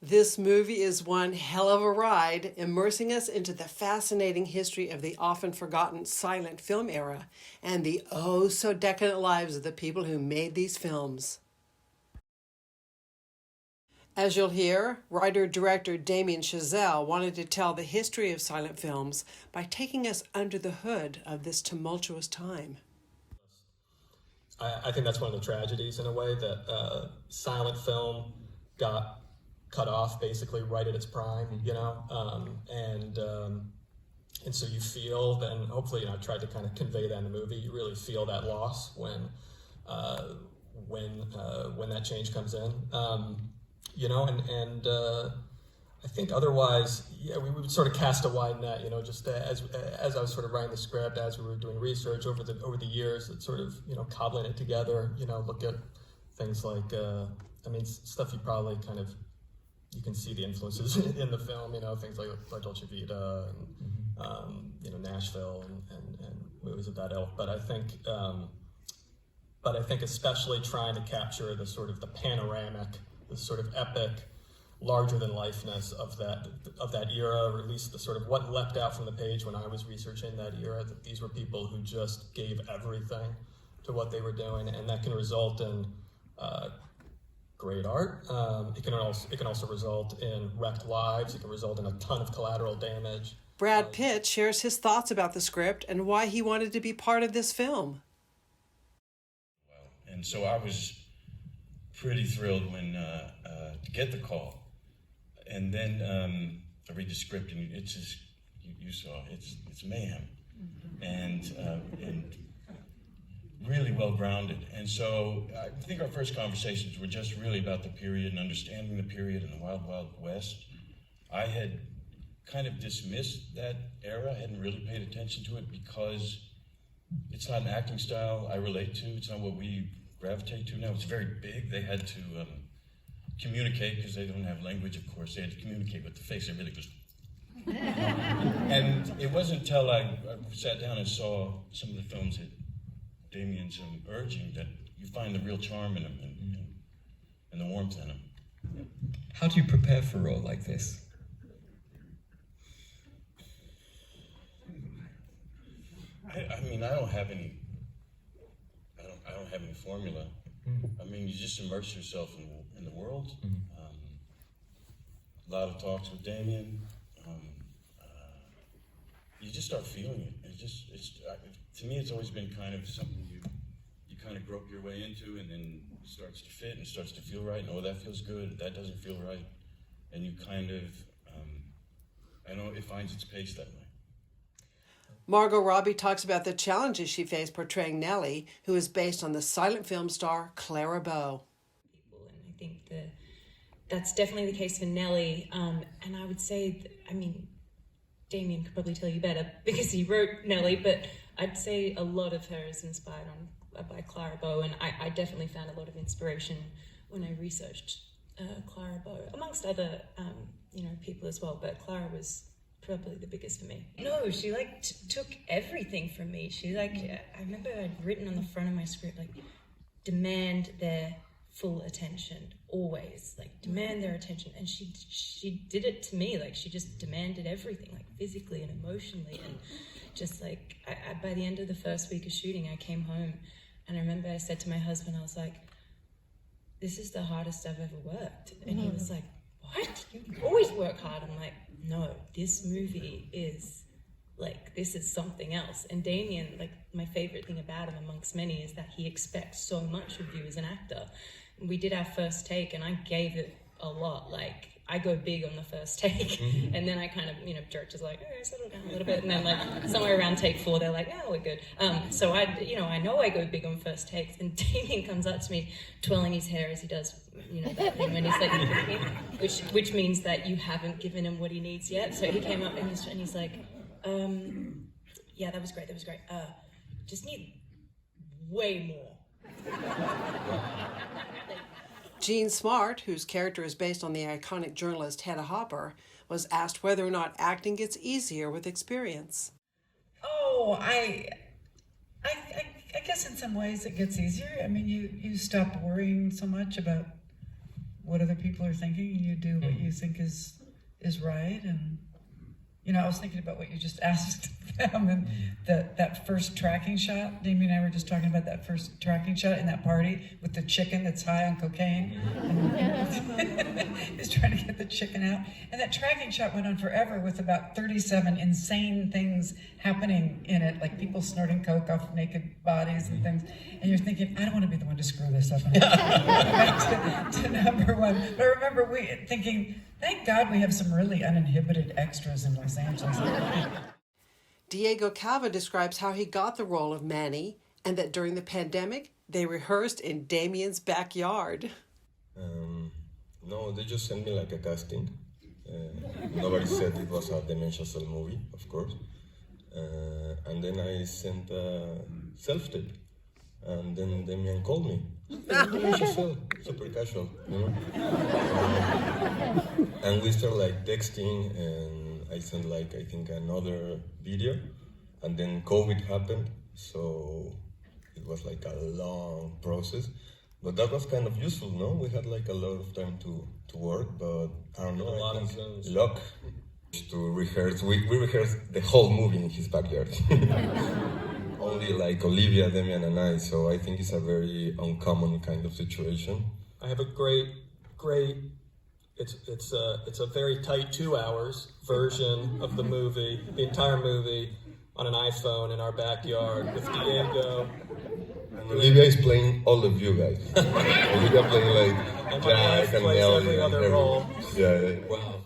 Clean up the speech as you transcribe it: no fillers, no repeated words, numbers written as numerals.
This movie is one hell of a ride, immersing us into the fascinating history of the often forgotten silent film era and the oh so decadent lives of the people who made these films. As you'll hear, writer-director Damien Chazelle wanted to tell the history of silent films by taking us under the hood of this tumultuous time. I think that's one of the tragedies, in a way, that silent film got cut off basically right at its prime, you know, and so you feel, then hopefully, you know, I tried to kind of convey that in the movie. You really feel that loss when that change comes in, you know, and I think otherwise, yeah, we would sort of cast a wide net, you know, just as I was sort of writing the script, as we were doing research over the years, that sort of, you know, cobbling it together, you know, look at things like, I mean, stuff you probably kind of, you can see the influences in the film, you know, things like La Dolce Vita and, you know, Nashville and movies of that ilk. But I think especially trying to capture the sort of the panoramic, the sort of epic, larger than lifeness of that era, or at least the sort of what leapt out from the page when I was researching that era, that these were people who just gave everything to what they were doing, and that can result in great art. It can also result in wrecked lives. It can result in a ton of collateral damage. Brad Pitt shares his thoughts about the script and why he wanted to be part of this film. And so I was pretty thrilled when to get the call, and then I read the script, and it's just, you saw it's mayhem, and really well grounded. And so I think our first conversations were just really about the period and understanding the period in the Wild Wild West. I had kind of dismissed that era. I hadn't really paid attention to it because it's not an acting style I relate to. It's not what we gravitate to now. It's very big. They had to communicate, because they don't have language, of course. They had to communicate with the face. It really goes. And it wasn't until I sat down and saw some of the films that Damien's urging that you find the real charm in them and the warmth in them. How do you prepare for a role like this? I mean, I don't have any formula. I mean, you just immerse yourself in the world. A lot of talks with Damien. You just start feeling it. To me, it's always been kind of something you kind of grope your way into, and then it starts to fit and it starts to feel right. And, oh, that feels good. That doesn't feel right. And you kind of, I know it finds its pace that way. Margot Robbie talks about the challenges she faced portraying Nellie, who is based on the silent film star Clara Bow. And I think that's definitely the case for Nellie. And I would say, Damien could probably tell you better because he wrote Nellie, but I'd say a lot of her is inspired by Clara Bow, and I definitely found a lot of inspiration when I researched Clara Bow, amongst other people as well, but Clara was probably the biggest for me. No, she took everything from me. She I remember I'd written on the front of my script, demand their full attention, always, demand their attention. And she did it to me, she just demanded everything, physically and emotionally. And just I by the end of the first week of shooting, I came home and I remember I said to my husband, I was like, this is the hardest I've ever worked. And he was like, what? You always work hard. I'm like, no, this movie is this is something else. And Damien, my favorite thing about him amongst many is that he expects so much of you as an actor. We did our first take and I gave it a lot. I go big on the first take, and then I kind of, director's okay, settle down a little bit, and then somewhere around take 4, they're like, oh, we're good. So I know I go big on first takes, and Damien comes up to me, twirling his hair as he does, that thing when he's which means that you haven't given him what he needs yet. So he came up and he's like, yeah, that was great. Just need way more. Jean Smart, whose character is based on the iconic journalist Hedda Hopper, was asked whether or not acting gets easier with experience. Oh, I guess in some ways it gets easier. I mean, you stop worrying so much about what other people are thinking, and you do what you think is right. And you know, I was thinking about what you just asked them, and that first tracking shot. Damien and I were just talking about that first tracking shot in that party with the chicken that's high on cocaine. He's trying to get the chicken out. And that tracking shot went on forever with about 37 insane things happening in it, like people snorting coke off naked bodies and things. And you're thinking, I don't want to be the one to screw this up. Back to number one. But I remember thinking, thank God we have some really uninhibited extras in Los Angeles. Diego Calva describes how he got the role of Manny and that during the pandemic, they rehearsed in Damien's backyard. No, they just sent me like a casting. Nobody said it was a Damien Chazelle movie, of course. And then I sent a self-tape. And then Damien called me. Damien Chazelle, super casual, you know? And we started like texting, and I sent like, I think, another video. And then COVID happened, so it was like a long process. But that was kind of useful, no? We had like a lot of time to work, but I don't know, I think luck to rehearse. We rehearsed the whole movie in his backyard. Only like Olivia, Damien, and I, so I think it's a very uncommon kind of situation. I have a great, it's a very tight 2 hours version of the movie, the entire movie, on an iPhone in our backyard with Diego. And Olivia is playing all of you guys. Olivia playing like and Jack and plays Nelly every and other everyone. role. Yeah. Wow.